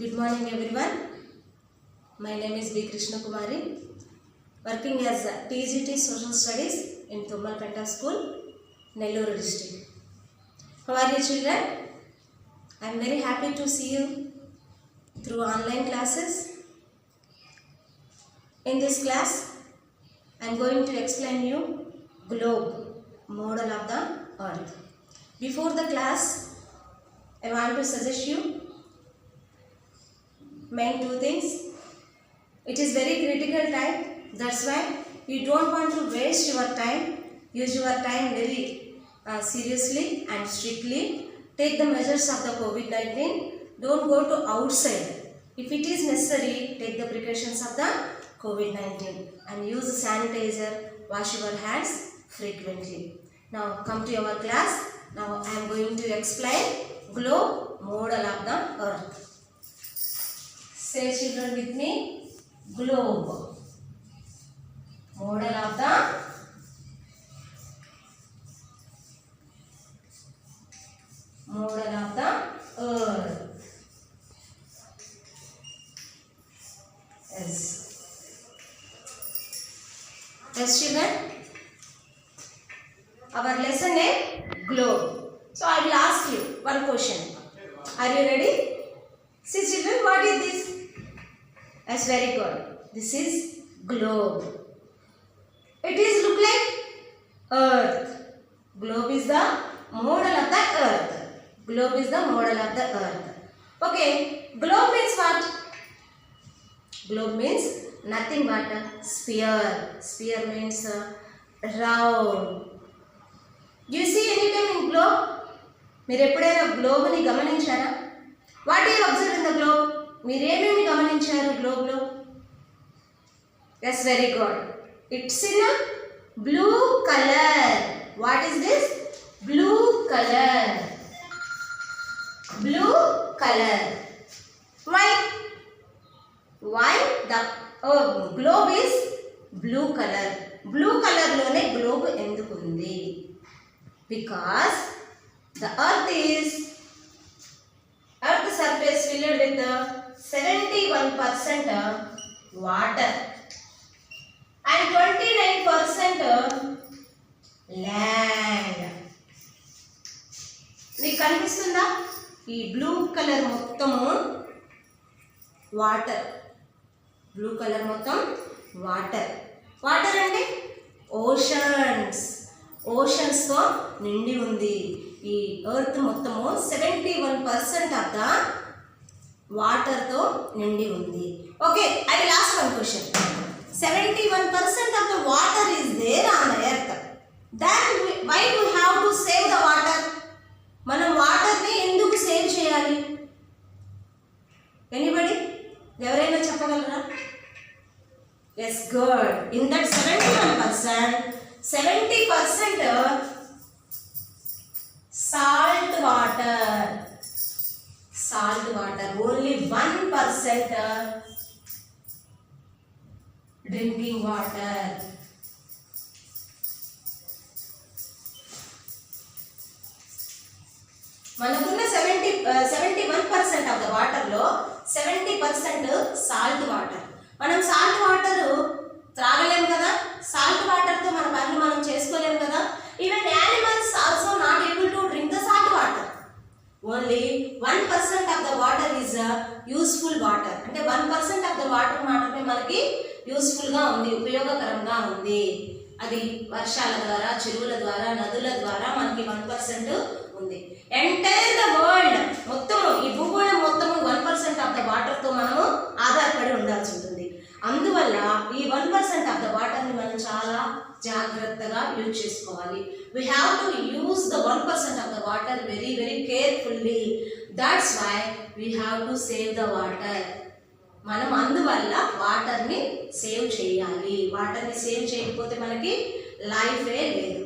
Good morning everyone. My name is B. Krishna Kumari, working as a TGT Social Studies in Tummalpeta School, Nellore district. How are you children? I am very happy to see you through online classes. In this class, I am going to explain you globe, model of the earth. Before the class, I want to suggest you main two things. It is very critical time. That's why you don't want to waste your time. Use your time very seriously and strictly. Take the measures of the COVID-19. Don't go to outside. If it is necessary, take the precautions of the COVID-19 and use sanitizer. Wash your hands frequently. Now come to our class. Now I am going to explain globe, model of the earth. Say children with me, globe, model of the earth. Yes children, our lesson is globe. So I will ask you one question. Are you ready? See children, what is this? That's very good. This is globe. It is look like earth. Globe is the model of the earth. Globe is the model of the earth. Okay. Globe means what? Globe means nothing but a sphere. Sphere means round. Do you see any time in globe? మీరు ఎప్పుడైనా globe ని గమనించారా? What do you observe in the globe? మీరు ఏమేమి గమనించారు globe లో? Yes, very good. It's in a blue color. What is this? Blue color. Blue color. Why? Why the globe is blue color? Blue color lone globe enduku undi? Because the earth surface filled with 71% water and 29% land. మీకు కనిపిస్తుందా? ఈ blue colour మొత్తము water. Blue colour మొత్తం water. Water అంటే oceans. Oceans తో నిండి ఉంది. ఈ ఎర్త్ మొత్తము 71% ఆఫ్ ద వాటర్ తో నిండి ఉంది. Okay, I will ask one question. 71% of the water is there on the earth. Then why we have to save the water? మనం వాటర్ ని ఎందుకు సేవ్ చేయాలి? ఎనీబడి? ఎవరైనా చెప్పగలరా? Yes, good. In that 71%, 70% salt water. Salt water. Only 1% drinking water. మనకున్న 71% of the water లో 70% salt water. మనం salt water త్రాగలేం కదా. సాల్ట్ వాటర్ తో మన పనులు మనం చేసుకోలేం కదా. Even animals also not able to drink the salt water. Only 1% of the water is useful water. అంటే 1% ఆఫ్ ద వాటర్ మాత్రమే మనకి యూస్ఫుల్ గా ఉంది, ఉపయోగకరంగా ఉంది. అది వర్షాల ద్వారా, చెరువుల ద్వారా, నదుల ద్వారా మనకి 1% ఉంది. ఎంటైర్ ద వరల్డ్ మొత్తము, ఈ భూగోళం మొత్తము 1% ఆఫ్ ద వాటర్ తో మనము ఆధారపడి ఉండాల్సి ఉంటుంది. అందువల్ల ఈ 1% ఆఫ్ ద వాటర్ ని మనం చాలా జాగ్రత్తగా యూజ్ చేసుకోవాలి. We have to use the 1% of the water very very carefully. That's why we have to save the water. మనం అందువల్ల వాటర్ ని సేవ్ చేయాలి. వాటర్ ని సేవ్ చేయకపోతే మనకి లైఫే లేదు.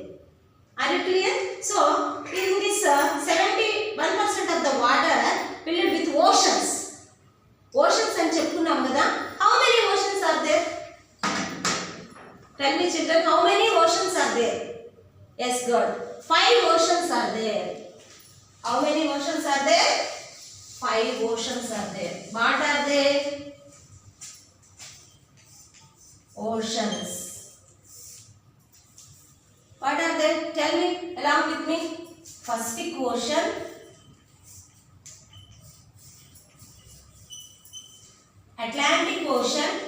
Are you clear? So in this 71% of the water filled with oceans. Oceans అని చెప్పుకున్నాం కదా. How many oceans are there? Tell me children, how many oceans are there? Yes, good. 5 oceans are there. How many oceans are there? 5 oceans. oceans are there. What are they? Oceans. What are they? Tell me along with me. Pacific Ocean, Atlantic Ocean,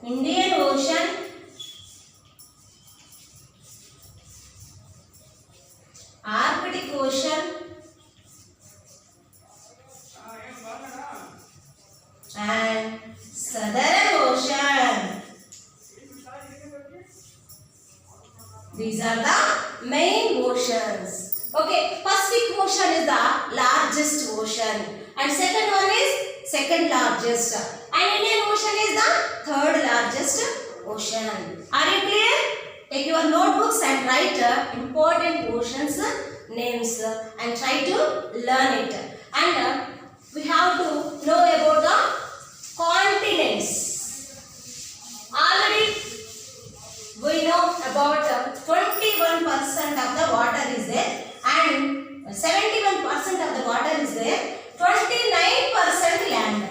Indian Ocean, Arctic Ocean, and Southern Ocean. These are the main oceans. Okay, Pacific Ocean is the largest ocean, and second one is second largest, and Indian Ocean is the third largest ocean. Are you clear? Take your notebooks and write important oceans names and try to learn it. And we have to know about the continents. Already we know about 21% of the water is there, and 71% of the water is there, 29% land.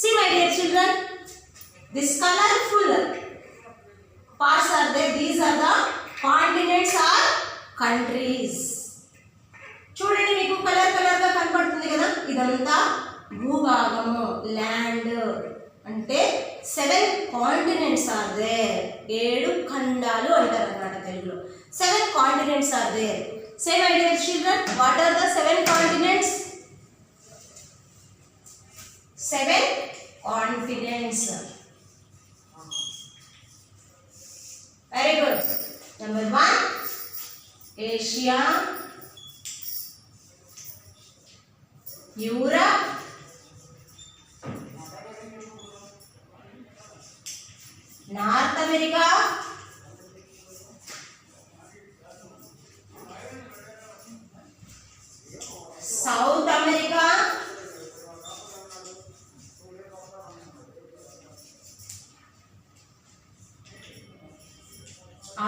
See my dear children, this colorful parts are there. These are the continents or countries. చూడండి, మీకు colour colour గా కనపడుతుంది కదా, ఇదంతా భూభాగము, land. అంటే 7 continents are there. 7 ఖండాలు అంటారు అన్నమాట తెలుగులో. 7 continents are there. Say my dear children, what are the 7 continents? 7 continents. Very good. Number 1 Asia, Europe, North America, South America,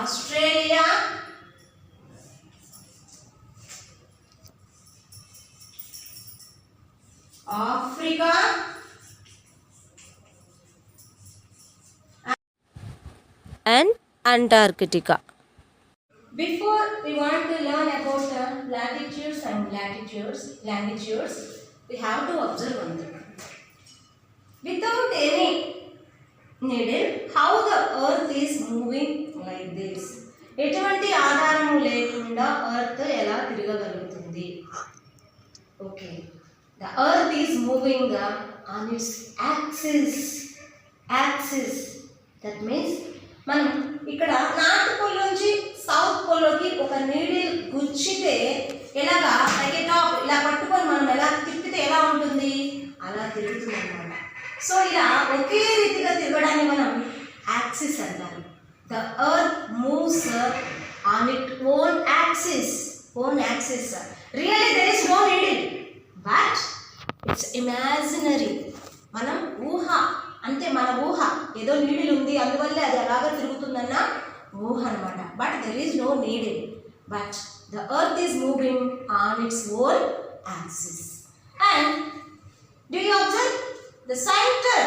Australia, Africa, and Antarctica. Before we want to learn about latitudes and longitudes, we have to observe one thing. Without any needle, how the earth is moving like this? ఎటువంటి ఆధారము లేకుండా earth ఎలా తిరగగలుగుతుంది? Okay, the earth is moving on its axis. That means మనం ఇక్కడ north pole నుంచి south పోల్లోకి ఒక నీడిల్ గుచ్చితే ఎలాగా పైకి టాప్ ఇలా పట్టుకొని మనం ఎలా తిప్పితే ఎలా ఉంటుంది, అలా తిరుగుతుంది అన్నమాట. సో ఇలా ఒకే రీతిగా తిరగడాన్ని మనం యాక్సిస్ అంటారు. The earth moves on it own axis. Really there is no needle, but it's imaginary. మనం ఊహ అంతే, మన ఊహ ఏదో నీడిల్ ఉంది అందువల్లే అది అలాగా తిరుగుతుందన్న ఊహ అనమాట. But there is no needle, but the earth is moving on its own axis. And do you observe the centre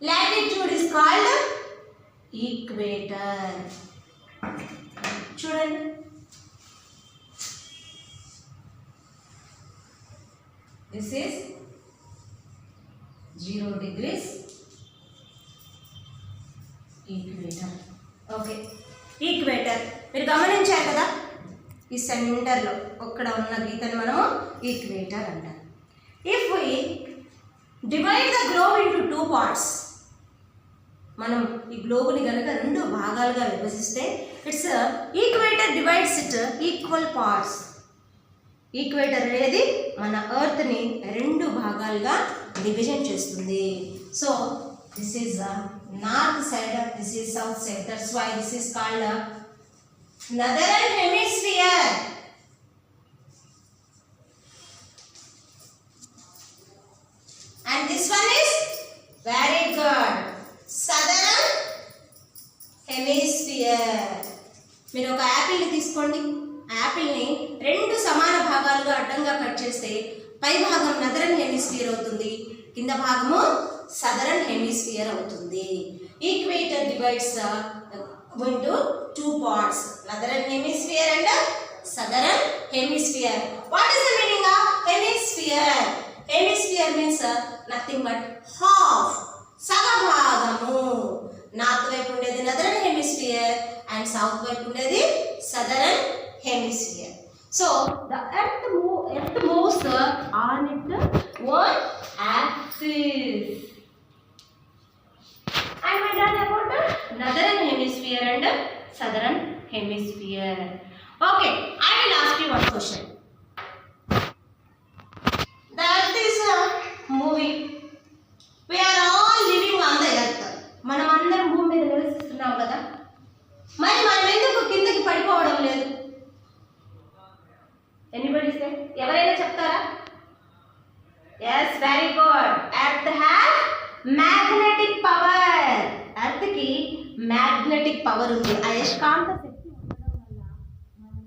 latitude is called equator. చూడండి, this is 0 degrees equator. Okay, equator మీరు గమనించారు కదా, ఈ సెంటర్లో ఒక్కడ ఉన్న గీతని మనము ఈక్వేటర్ అంటారు. If we divide the globe into 2 parts, మనం ఈ గ్లోబుని కనుక 2 భాగాలుగా విభజిస్తే it's equator divides it equal parts. Equator అనేది మన ఎర్త్ని 2 భాగాలుగా డివిజన్ చేస్తుంది. So this is north side, this is south side. That's why this is called northern hemisphere. And this one is very good, southern hemisphere. మీరు ఒక Apple యాపిల్ని తీసుకోండి. యాపిల్ని 2 సమాన భాగాలుగా అడ్డంగా కట్ చేస్తే పై భాగం నదరన్ హెమిస్ఫియర్ అవుతుంది, కింద భాగము సదరన్ హెమిస్ఫియర్ అవుతుంది. Equator divides into 2 parts, northern hemisphere and southern hemisphere. What is the meaning of hemisphere? Hemisphere means nothing but half, sagabhagamu. North వైపు ఉండేది northern hemisphere and south వైపు ఉండేది southern hemisphere. So the earth moves on its own axis. I am done about the northern hemisphere and southern hemisphere. Okay, I will ask you one question. The earth is moving. We are all living on the earth. మనం అందరం భూమి మీద నివసిస్తున్నాం కదా, మరి మనం ఎందుకు కిందకి పడిపోవడం లేదు? ఎనీబడి సే? ఎవరైనా చెప్తారా? Yes, very good. Earth has magnetic power. Earth కి మ్యాగ్నెటిక్ పవర్ ఉంది. అయస్కాంత శక్తి ఉండడం వల్ల మనం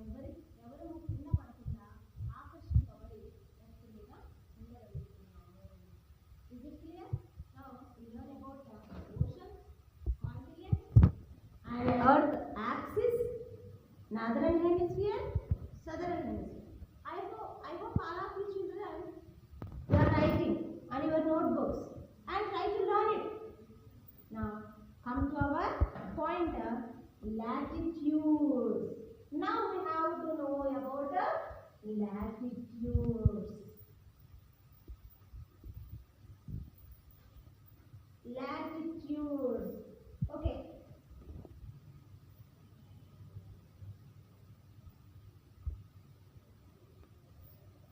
ఎవరు కింద పడకుండా ఆకర్షింపబడి ఎర్త్ మీద ఉండగలుగుతున్నాము. Is it clear? Now we learn about ocean, continent and earth axis, northern hemisphere, southern hemisphere. I hope all of you children you are writing on your notebooks and try to learn it. Now come to our point, latitude. Now we have to know about latitudes. Latitude. Okay.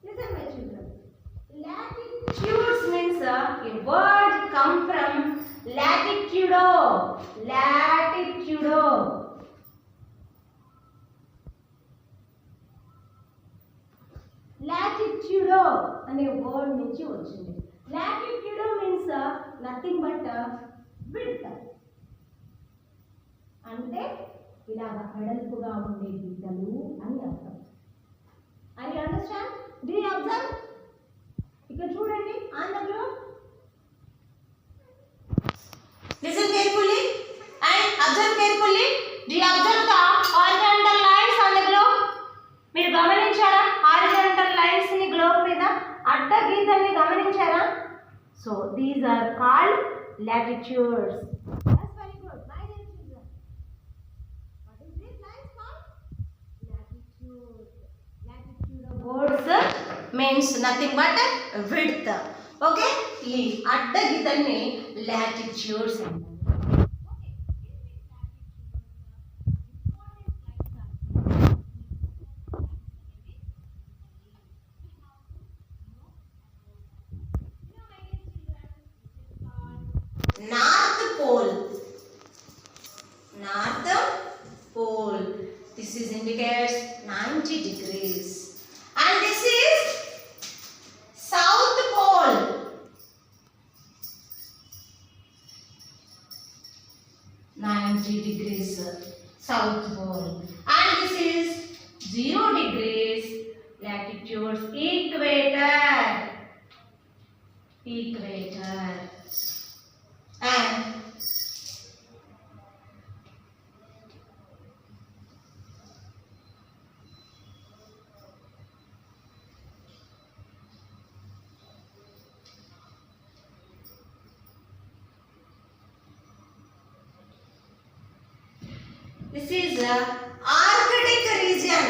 Listen, my children. Latitudes means a word come from latitudo. Latitudo. Latitudo అనే word నుంచి వచ్చింది. Latitudo means nothing but width. అంటే ఇలాగ వెడల్పుగా ఉండే గీతలు అని అర్థం. Are you understand? Do you observe? ఇక్కడ చూడండి on the globe. Listen carefully and observe carefully. Do you observe the horizontal lines on the globe? మీరు గమనించారా horizontal lines ని గ్లోబ్ మీద అడ్డ గీతల్ని గమనించారా? So these are called latitudes. That's very good. My dear children, what is this lines called? Latitude. Latitude of words means nothing but width. Okay, ఈ అడ్డ గీతల్ని latitudes అంటారు. North Pole. North Pole. This is indicates 90 degrees. And this is South Pole. -90 South Pole. And this is 0 degrees latitude. Equator. Equator. And this is Arctic region.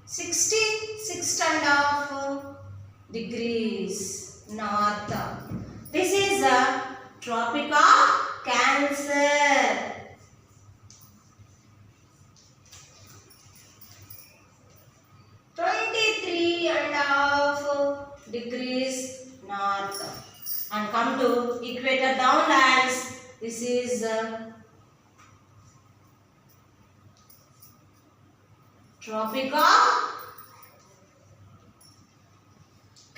66.5 degrees north. This is the Tropic of Cancer. 23.5 degrees north. And come to equator downlands. This is Tropic of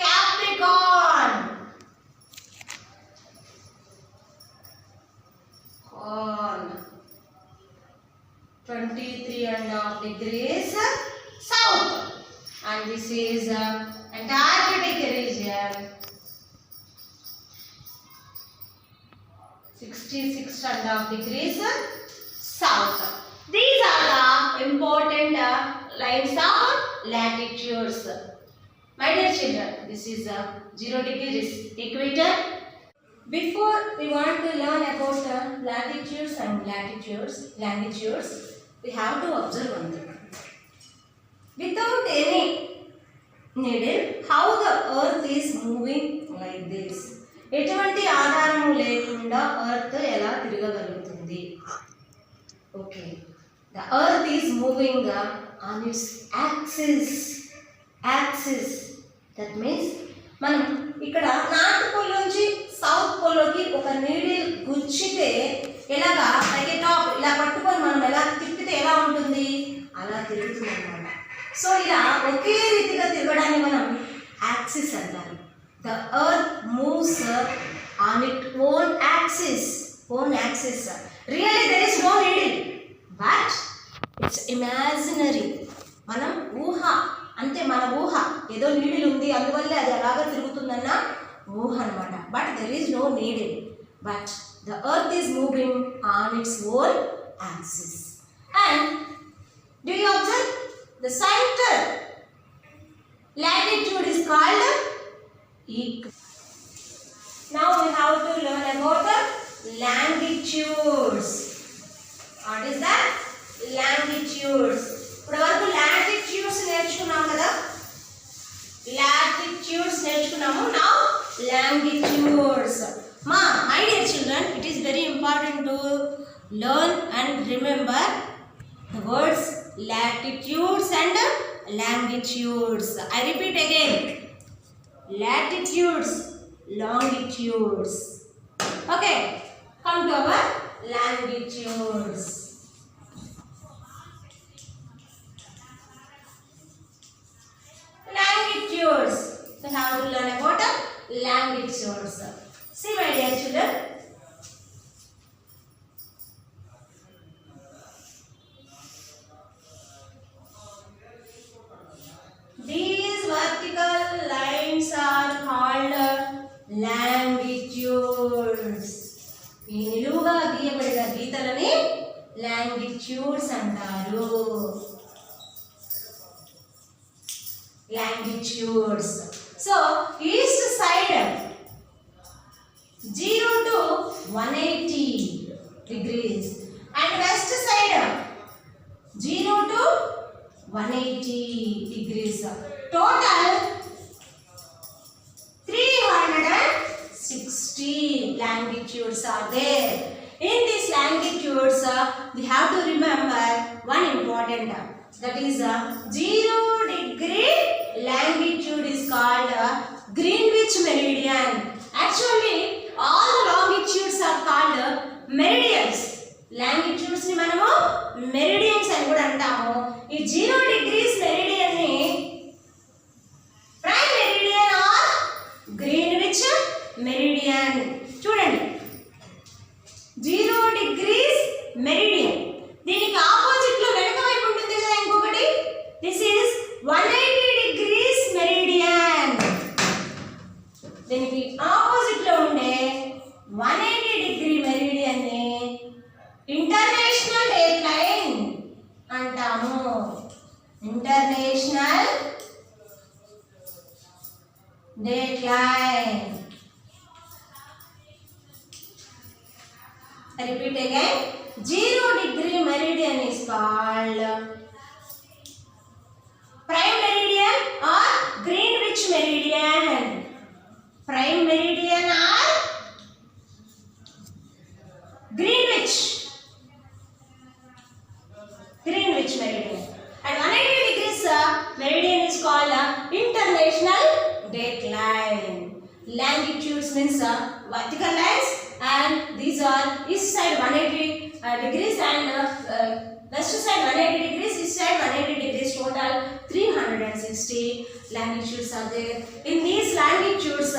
Capricorn. on 23.5 degrees south, and this is Antarctic region, 66.5 degrees south. These are the important lines of latitudes. My dear children, this is 0 degrees equator. Before we want to learn about latitudes and longitudes, we have to observe one thing. Without any needle, how the earth is moving like this? ఎటువంటి ఆధారము లేకుండా earth ఎలా తిరగగలుగుతుంది? Okay, the earth is moving on its axis. That means మనం ఇక్కడ north pole నుంచి south పోల్లోకి ఒక నీడిల్ గుచ్చితే ఎలాగా లైక్ టాప్ ఇలా పట్టుకొని మనం ఎలా తిప్పితే ఎలా ఉంటుంది, అలా తిరుగుతుంది అన్నమాట. సో ఇలా ఒకే రీతిగా తిరగడాన్ని మనం యాక్సిస్ అంటారు. The earth moves on its own axis. Really there is no needle, but it's imaginary. మనం ఊహ అంటే మన ఊహ ఏదో నీడిల్ ఉంది అందువల్ల అది అలాగా తిరుగుతుందన్న ఊహ అన్నమాట. But there is no needle, but the earth is moving on its own axis. And do you observe the center latitude is called now we have to learn about the longitudes. What is that? Longitudes. ఇప్పుడు వరకు latitudes నేర్చుకున్నాం కదా, latitudes నేర్చుకున్నాము. Now longitudes. My dear children, it is very important to learn and remember the words latitudes and longitudes. I repeat again. Latitudes, longitudes. Okay, come to our longitudes. Longitudes. We have to learn about longitudes. See, my dear children. These vertical lines are called longitudes. ఈ నిలువుగా గీయబడిన గీతలని longitudes అంటారు. Longitudes. So east side 0 to 180 degrees and west side 0 to 180 degrees. Total 360 longitudes are there. In these longitudes, we have to remember one important, that is 0 degree longitude is called Greenwich meridian. Actually, all the longitudes are called meridians. Longitudes ni manamu meridians అని కూడా అంటాము. ఈ 0 degrees meridian ని prime meridian or Greenwich meridian. చూడండి, 0 degrees meridian, దీనికి opposite లో వెనక వైపు ఉంటుంది కదా ఇంకొకటి, దిస్ ఈజ్ 180 degrees meridian. దీనికి ఆపోజిట్ లో ఉండే 180 degree meridian ని ఇంటర్నేషనల్ డేట్ లైన్ అంటాము. International date line. I repeat again. 0 degree meridian is called prime meridian or Greenwich meridian. Prime meridian or Greenwich meridian. And 180 degrees meridian is called international date line. Longitudes means vertical lines, and these are east side 180 degrees and west side 180 degrees, east side 180 degrees. Total 360 longitudes are there. In these longitudes, 0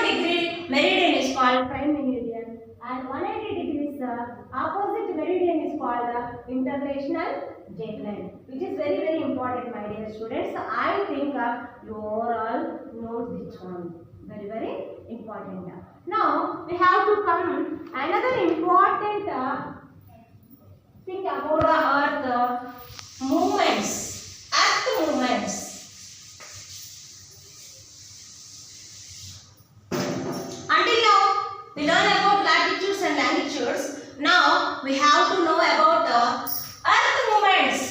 degree meridian is called prime meridian, and 180 degrees this opposite meridian is called interlational jet line, which is very very important, my dear students. I think you all know this one, very very important. Now we have to come another important thing about the earth movements, earth movements. Until now we learn about latitudes and longitudes. Now we have to know about the earth movements.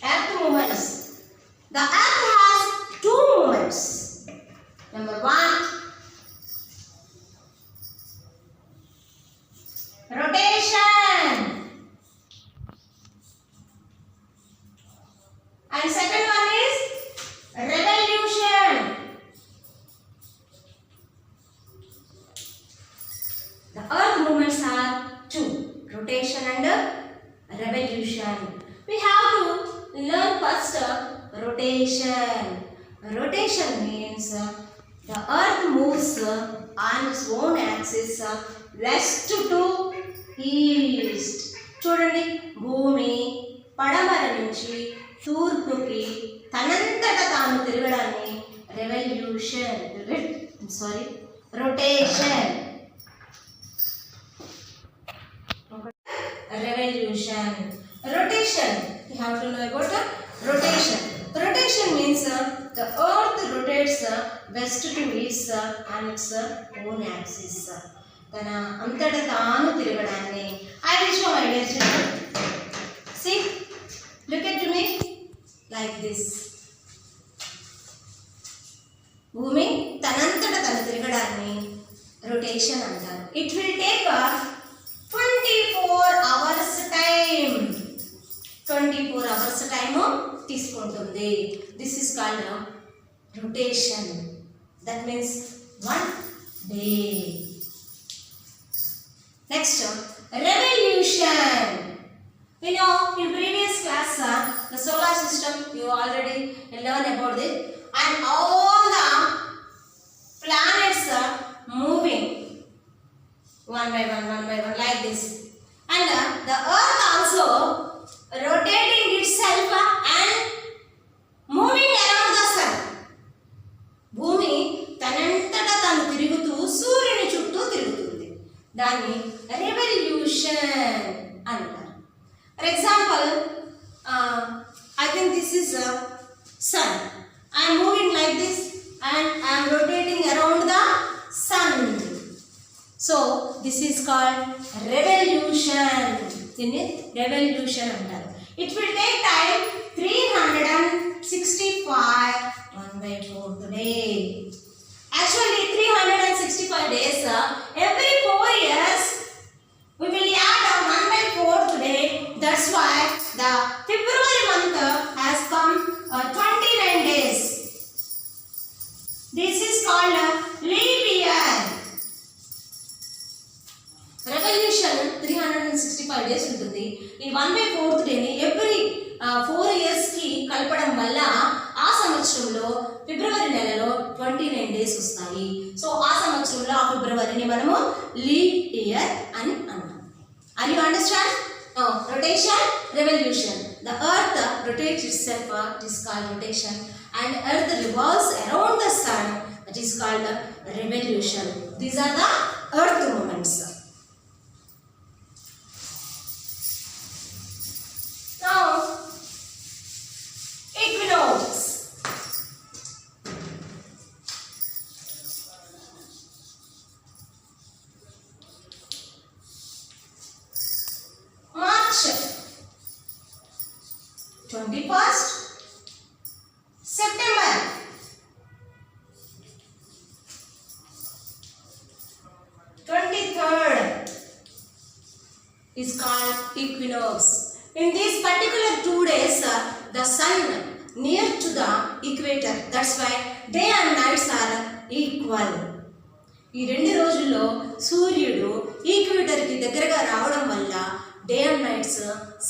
Earth movements. The earth has two movements. Number one, rotation, and second one is revolution. The earth movements are two, rotation and revolution. We have to learn first rotation. Rotation means the earth moves on its own axis west to east. చూడండి, భూమి పడమర నుంచి తూర్పుకి తనంతట తాను తిరగడాన్ని rotation. Rotation. You have to know about rotation. Rotation means the earth rotates west to east on its own axis. తన అంతట తాను తిరగడాన్ని. I will show my dear children. See, look at me like this. భూమి తనంతట తను తిరగడాన్ని rotation అంటారు. It will take 24 hours time. 24 hours time తీసుకుంటుంది. This is called rotation. That means 1 day. Next, revolution. We know in previous class the solar system you already learned about it, and all the planets are moving one by one like this, and the earth also rotating itself and moving around the sun. భూమి తనంతట తను తిరుగుతూ సూర్యుని చుట్టూ తిరుగుతుంది. దాన్ని revolution అంటారు. For example, I think this is a sun. I am moving like this and I am rotating around the sun. So this is called revolution. Revolution అంటారు. It will take time 365 1/4 today. Actually 365 days. Every 4 years we will add 1/4 today. That's why the February month has come 29 days. This is called leap year. Revolution 365 days ఉంటుంది. ఈ 1/4 డేని every 4 years కి కలపడం వల్ల ఆ సంవత్సరంలో ఫిబ్రవరి నెలలో 29 డేస్ వస్తాయి. సో ఆ సంవత్సరంలో ఆ ఫిబ్రవరిని మనము లీప్ ఇయర్ అని అంటాం. Are you understand? Now, rotation, revolution. The earth rotates itself, it is called rotation, and earth revolves around the sun, it is called revolution. These are the earth movements. Now, equinox. March 21st, September 23rd is called equinox. In these particular 2 days, the sun near to the equator. That's why day and nights are equal. ఈ 2 రోజుల్లో సూర్యుడు ఈక్వేటర్కి దగ్గరగా రావడం వల్ల day and nights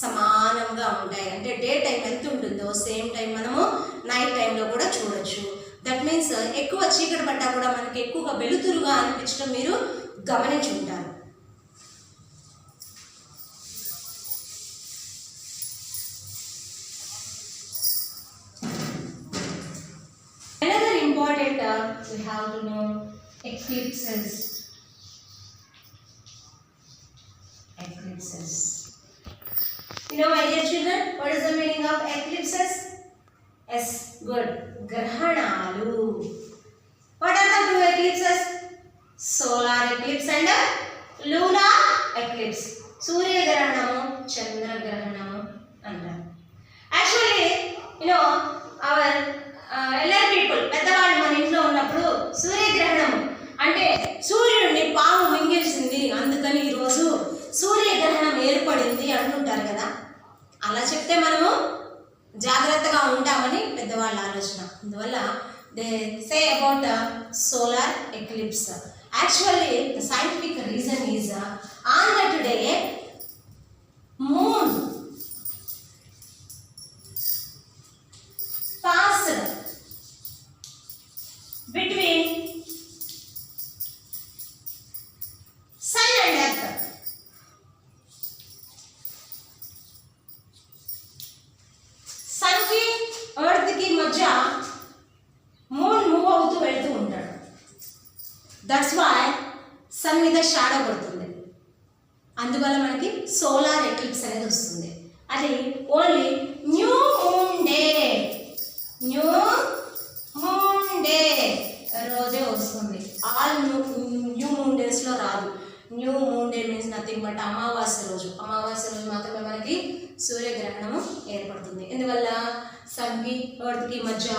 సమానంగా ఉంటాయి. అంటే day time ఎంత ఉంటుందో సేమ్ టైం మనము నైట్ టైంలో కూడా చూడొచ్చు. దట్ మీన్స్ ఎక్కువ చీకటి పడ్డా కూడా మనకి ఎక్కువగా వెలుతురుగా అనిపించడం మీరు గమనించి ఉంటారు. Another important we have to know eclipses. Eclipses. You know, my dear children, what is the meaning of eclipses? Yes, good. Grahanalu. What are the two eclipses? Solar eclipse and lunar eclipse. Surya Grahanamu, Chandra Grahanamu, and actually, you know, our elder people, పెద్దవాళ్ళు మన ఇంట్లో ఉన్నప్పుడు సూర్యగ్రహణం అంటే సూర్యుడిని పాము మింగేసింది, అందుకని ఈరోజు సూర్యగ్రహణం ఏర్పడింది అంటుంటారు కదా. అలా చెప్తే మనము జాగ్రత్తగా ఉంటామని పెద్దవాళ్ళ ఆలోచన. అందువల్ల they say about solar eclipse. Actually the scientific reason is on that day moon passed between sun and earth. Sun ki earth ki మధ్య మూన్ మూవ్ అవుతూ వెళ్తూ ఉంటాడు. దట్స్ వై సన్ మీద షాడో పడుతుంది. అందువల్ల మనకి సోలార్ ఎక్లిప్స్ అనేది వస్తుంది. అది only new moon day, new moon day రోజే వస్తుంది. ఆల్ న్యూ మూన్ డేస్లో రాదు. New moon day means nothing but అమావాస్య రోజు. అమావాస్య రోజు మాత్రమే మనకి సూర్యగ్రహణము ఏర్పడుతుంది. ఎందువల్ల సన్కి ఎర్త్కి మధ్య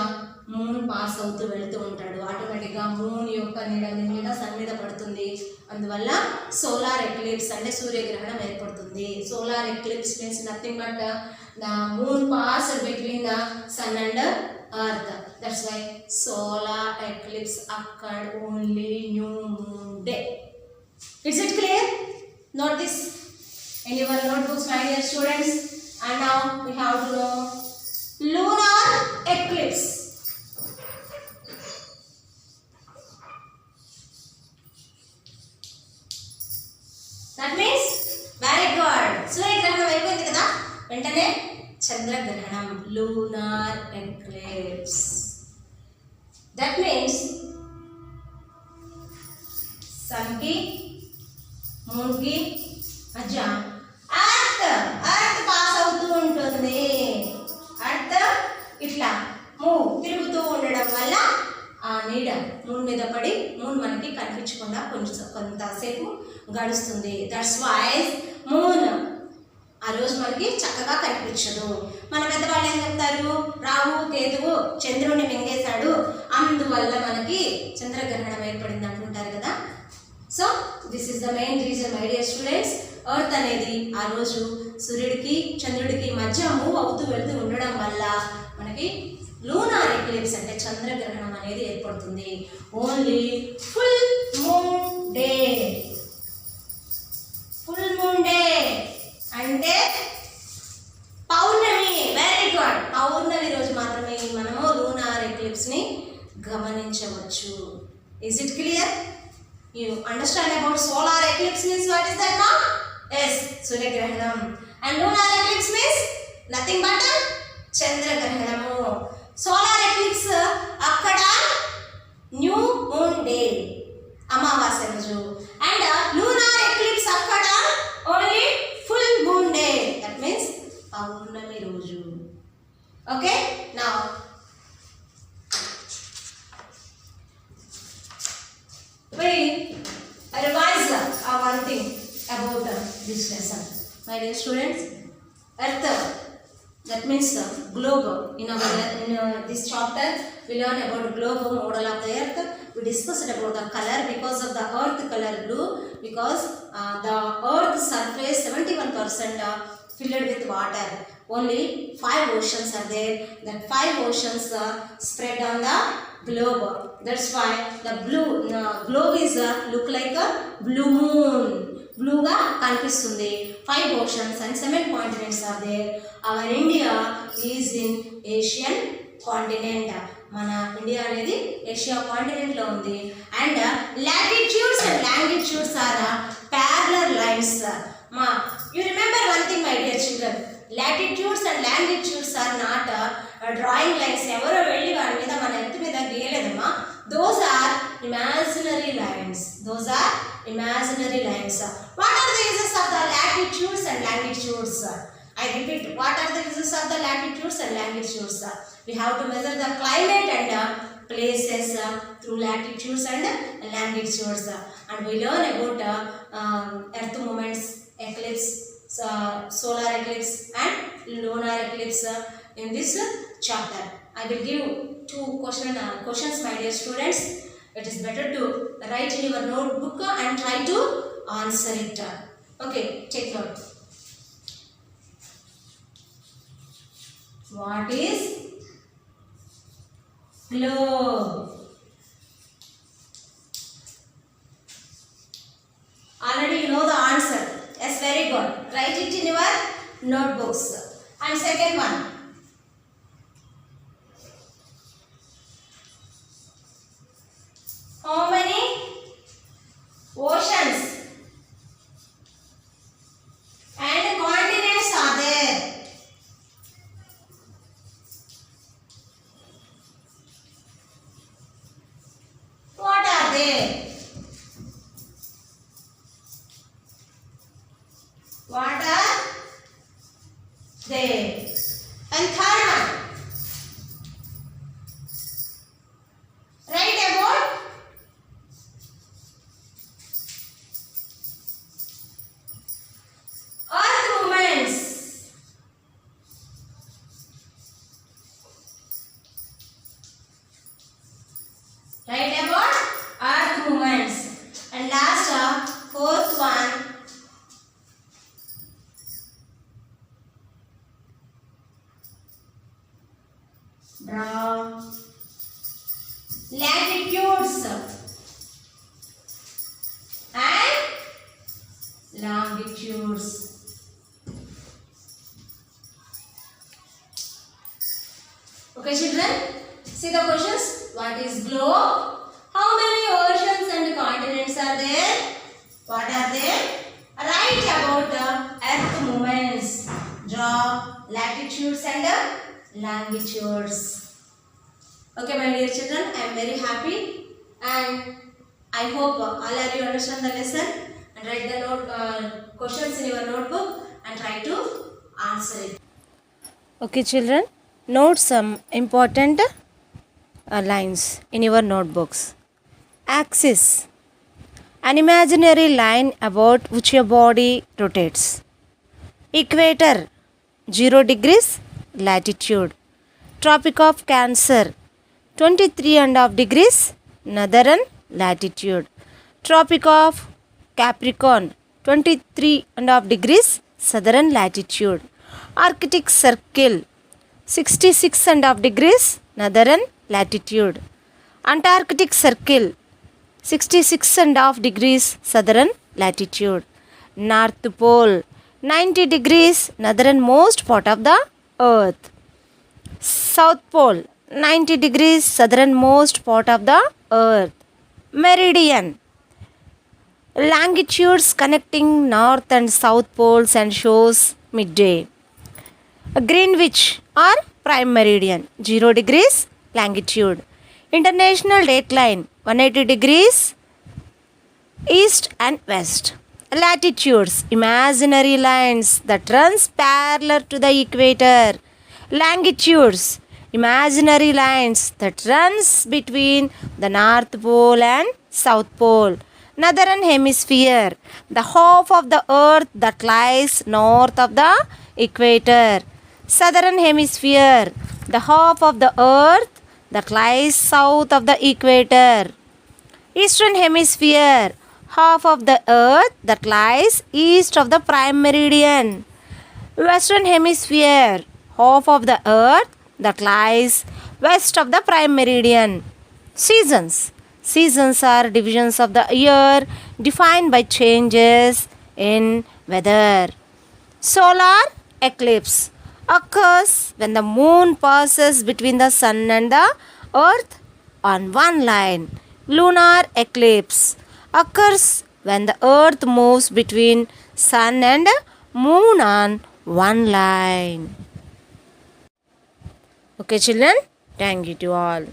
మూన్ పాస్ అవుతూ వెళుతూ ఉంటాడు. ఆటోమేటిక్గా మూన్ యొక్క నీడ సన్ మీద పడుతుంది. అందువల్ల సోలార్ ఎక్లిప్స్ అంటే సూర్యగ్రహణం ఏర్పడుతుంది. Solar eclipse means nothing but the moon pass between the sun and earth. That's why solar eclipse అక్కడ్ only new moon day. Is it clear? Note this in your notebooks, my dear students. And now we have to know lunar eclipse. That means very good. సూర్యగ్రహణం అయిపోయింది కదా, వెంటనే చంద్రగ్రహణం, lunar eclipse. That means sun ki moon కి మధ్య earth pass అవుతూ ఉంటుంది. Earth ఇట్లా తిరుగుతూ ఉండడం వల్ల ఆ నీడ మూన్ మీద పడి మూన్ మనకి కనిపించకుండా కొంతసేపు గడుస్తుంది. దట్స్ వై మూన్ ఆ రోజు మనకి చక్కగా కనిపించదు. మన పెద్దవాళ్ళు ఏం చెప్తారు, రాహు కేతువు చంద్రుడిని మింగేశాడు, అందువల్ల మనకి చంద్రగ్రహణం ఏర్పడింది అంటుంటారు కదా. So this is the main reason, my dear students. Earth అనేది ఆ రోజు సూర్యుడికి చంద్రుడికి మధ్య మూవ్ అవుతూ వెళ్తూ ఉండడం వల్ల మనకి లూనార్ ఎక్లిప్స్ అంటే చంద్రగ్రహణం అనేది ఏర్పడుతుంది. Only full moon day. Full moon day అంటే పౌర్ణమి. Very good. పౌర్ణమి రోజు మాత్రమే మనము లూనార్ ఎక్లిప్స్ ని గమనించవచ్చు. Is it clear? You understand about solar eclipse means what is that now? Yes, Surya Grahanam. And lunar eclipse means nothing but Chandra Grahanamu. Solar eclipse akkada new moon day, Amavasya roju. And lunar eclipse akkada only full moon day. That means Paurnami roju. Okay? Now we revise one thing about this lesson. My dear students, earth, that means the globe. In this chapter we learn about globe, model of the earth. We discussed about the color, because of the earth color blue, because the earth surface 71% filled with water. Only 5 oceans are there. That 5 oceans spread on the globe. That's why the globe is look like a blue moon. Blue ga kanipistundi. 5 oceans and 7 continents are there. Our India is in Asian continent. మన India అనేది Asia continent లో ఉంది. And latitudes and longitudes are parallel lines. You remember one thing, my dear children, latitudes and longitudes are not drawing lines. ఎవరో వెళ్ళి వారి మీద మన ఎత్తు మీద గీయలేదమ్మా. Those are imaginary lines. Those are imaginary lines. What are the uses of the latitudes and longitudes? I repeat, what are the uses of the latitudes and longitudes? We have to measure the climate and places through latitudes and longitudes. And we learn about earth movements, eclipse, solar eclipse and lunar eclipse in this chapter. I will give two questions, my dear students. It is better to write in your notebook and try to answer it. Okay, take note. What is globe? Already you know the answer. Yes, very good. Write it in your notebooks. And second one. How many oceans and continents are there? What are they? What are they? And third one. Write about earth movements. Write about earth movements. And last, fourth one. Draw latitudes and longitudes. Okay, children, see the questions. What is globe? How many oceans and continents are there? What are they? Write about the earth movements. Draw latitudes and longitudes. Okay, my dear children, I am very happy and I hope all of you understand the lesson and write the questions in your notebook and try to answer it. Okay, children, note some important lines in your notebooks. Axis, an imaginary line about which your body rotates. Equator, 0 degrees latitude. Tropic of Cancer, 23.5 degrees northern latitude. Tropic of Capricorn, 23.5 degrees southern latitude. Arctic Circle, 66.5 degrees northern latitude. Antarctic Circle, 66.5 degrees southern latitude. North Pole, 90 degrees northernmost part of the earth. South Pole, 90 degrees southernmost part of the earth. Meridian, longitudes connecting north and south poles and shows midday. Greenwich or prime meridian, 0 degrees longitude. International dateline, 180 degrees east and west. Latitudes, imaginary lines that runs parallel to the equator. Longitudes, imaginary lines that runs between the North Pole and South Pole. Northern Hemisphere, the half of the earth that lies north of the equator. Southern Hemisphere, the half of the earth that lies south of the equator. Eastern Hemisphere, half of the earth that lies east of the prime meridian. Western Hemisphere, half of the earth that lies west of the prime meridian. Seasons. Seasons are divisions of the year defined by changes in weather. Solar eclipse, occurs when the moon passes between the sun and the earth on one line. Lunar eclipse occurs when the earth moves between sun and moon on one line. Okay children, thank you to all.